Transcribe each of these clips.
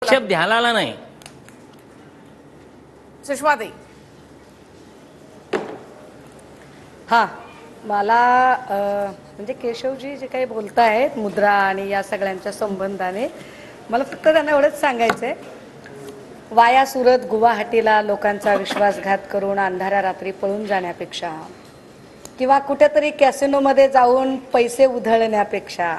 आक्षेप ध्यानाला आला नाही. सुषमाताई, हां, मला म्हणजे केशवजी जे काही बोलतायत मुद्रा आणि या सगळ्यांच्या संबंधाने मला फक्त त्यांना एवढंच सांगायचं आहे, वाया सुरत गुवाहाटीला लोकांचा विश्वासघात करून अंधाऱ्या रात्री पळून जाण्यापेक्षा किंवा कुठेतरी कॅसिनोमध्ये जाऊन पैसे उधळण्यापेक्षा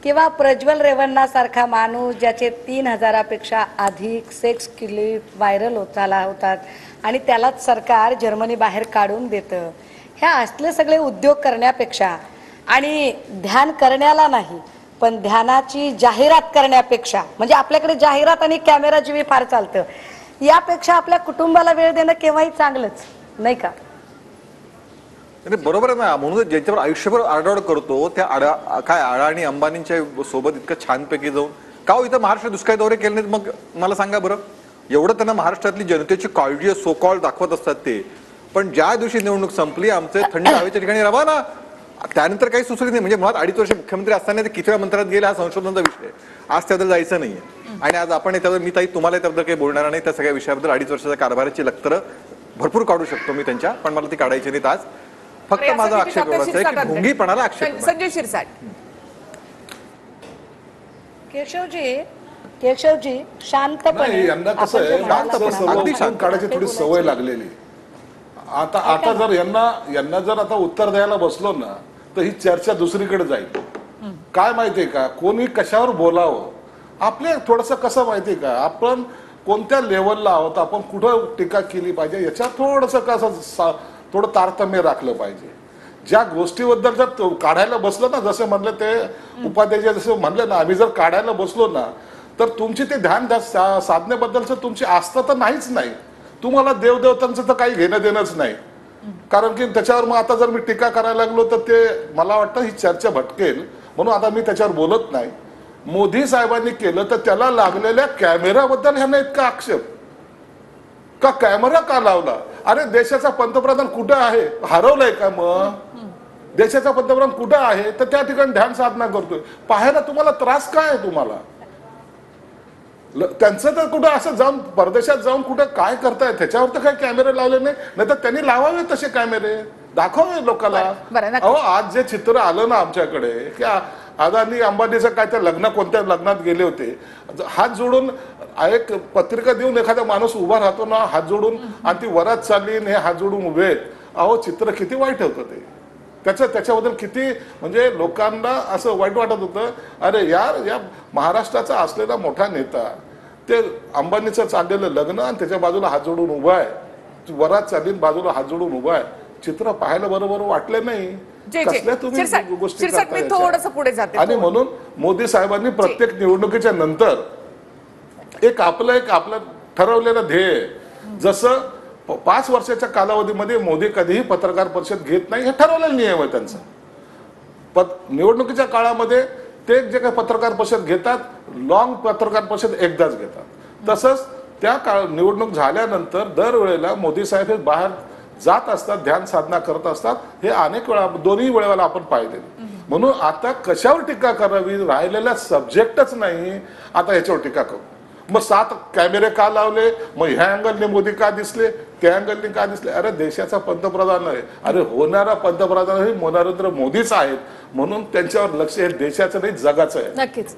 किंवा प्रज्वल रेवन्नासारखा माणूस ज्याचे 3,000पेक्षा अधिक सेक्स क्लिप व्हायरल होतात आणि त्यालाच सरकार जर्मनी बाहेर काढून देतं, ह्या असले सगळे उद्योग करण्यापेक्षा आणि ध्यान करण्याला नाही पण ध्यानाची जाहिरात करण्यापेक्षा, म्हणजे आपल्याकडे जाहिरात आणि कॅमेरा जीवी फार चालतं, यापेक्षा आपल्या कुटुंबाला वेळ देणं केव्हाही चांगलंच नाही का? बरोबर आहे ना. म्हणून ज्यांच्यावर आयुष्यभर आरडाओरड करतो त्या काय अडाणी अंबानींच्या सोबत इतकं छानपैकी जाऊन का इथं महाराष्ट्र दुष्काळी दौरे केले नाहीत? मग मला सांगा बरं. एवढं त्यांना महाराष्ट्रातली जनतेची काळजी सो कॉल दाखवत असतात ते, पण ज्या दिवशी निवडणूक संपली आमचे थंड हवेच्या ठिकाणी रवा ना, त्यानंतर काही सुचलं नाही. म्हणजे मुळात 2.5 वर्ष मुख्यमंत्री असताना ते किती वेळा मंत्रालयात गेले हा संशोधनाचा विषय. आज त्याबद्दल जायचं नाहीये आणि आज आपण त्याबद्दल मी ताई तुम्हाला त्याबद्दल काही बोलणार नाही. त्या सगळ्या विषयाबद्दल 2.5 वर्षाच्या कारभाराची लक्तरं भरपूर काढू शकतो मी त्यांच्या, पण मला ती काढायची नाहीत आज. फक्त माझा आक्षेप एवढाच आहे की ढोंगीपणाला आक्षेप. संजय शिरसाट. केशवजी शांतपणे यांना कसं आहे काढायची थोडी सवय लागलेली. आता जर यांना जर आता उत्तर द्यायला बसलो ना तर ही चर्चा दुसरीकडे जाईल. काय माहितीये का, कोणी कशावर बोलावं, आपले थोडस कसं माहितीये का, आपण कोणत्या लेवलला आहोत, आपण कुठं टीका केली पाहिजे याच्यात थोडस कसं थोडं तारतम्य राखलं पाहिजे. ज्या गोष्टीबद्दल जर काढायला बसलो ना, जसे म्हणले ते उपाध्याय जसे म्हणले ना, आम्ही जर काढायला बसलो ना तर तुमची ते ध्यान साधण्याबद्दलच तुमची आस्था तर नाहीच नाही. तुम्हाला देवदेवतांचं तर काही घेणं देणंच नाही. कारण की त्याच्यावर मग आता जर मी टीका करायला लागलो तर ते मला वाटतं ही चर्चा भटकेल, म्हणून आता मी त्याच्यावर बोलत नाही. मोदी साहेबांनी केलं तर त्याला लागलेल्या कॅमेऱ्याबद्दल ह्यांना इतका आक्षेप का, कॅमेरा का लावला? अरे देशाचा पंतप्रधान कुठं आहे, हरवलाय का? मग देशाचा पंतप्रधान कुठं आहे तर त्या ठिकाणी ध्यान साधना करतोय. पाहायला तुम्हाला त्रास काय आहे? तुम्हाला त्यांचं तर कुठं असं जाऊन परदेशात जाऊन कुठं काय करताय त्याच्यावर तर काही कॅमेरे लावले नाही तर त्यांनी लावावे तसे कॅमेरे, दाखवावे लोकांना. अहो आज जे चित्र आलं ना आमच्याकडे की अदानी अंबानीचं काय त्या कोणत्या लग्नात गेले होते, हात जोडून एक पत्रिका देऊन एखादा माणूस उभा राहतो ना हात जोडून, आणि ती वरात चालली हे हात जोडून उभे आहेत. अहो चित्र किती वाईट होतं ते. त्याच्याबद्दल किती म्हणजे लोकांना असं वाईट वाटत होतं. अरे यार, या महाराष्ट्राचा असलेला मोठा नेता ते अंबानीचं चाललेलं लग्न आणि त्याच्या बाजूला हात जोडून उभा आहे, वरात चालली बाजूला हात जोडून उभा आहे. चित्र पाहायला बरोबर वाटलं नाही. आणि म्हणून मोदी साहेबांनी प्रत्येक निवडणुकीच्या नंतर एक आपलं ठरवलेलं ध्येय, जसं 5 वर्षाच्या कालावधीमध्ये मोदी कधीही पत्रकार परिषद घेत नाही हे ठरवलेलं नियम आहे त्यांचा. निवडणुकीच्या काळामध्ये ते जे काही पत्रकार परिषद घेतात, लॉंग पत्रकार परिषद एकदाच घेतात. तसंच त्या निवडणूक झाल्यानंतर दरवेळेला मोदी साहेब हे बाहेर जात असतात, ध्यान साधना करत असतात. हे अनेक वेळा दोन्ही वेळेला आपण पाहिले. म्हणून आता कशावर टीका करावी, राहिलेला सब्जेक्टच नाही, आता ह्याच्यावर टीका करू. मग 7 कॅमेरे का लावले, मग ह्या अँगलने मोदी का दिसले, त्या अँगलने का दिसले? अरे देशाचा पंतप्रधान आहे, अरे होणारा पंतप्रधान हे नरेंद्र मोदीच आहेत, म्हणून त्यांच्यावर लक्ष हे देशाचं नाही जगाचं आहे. नक्कीच.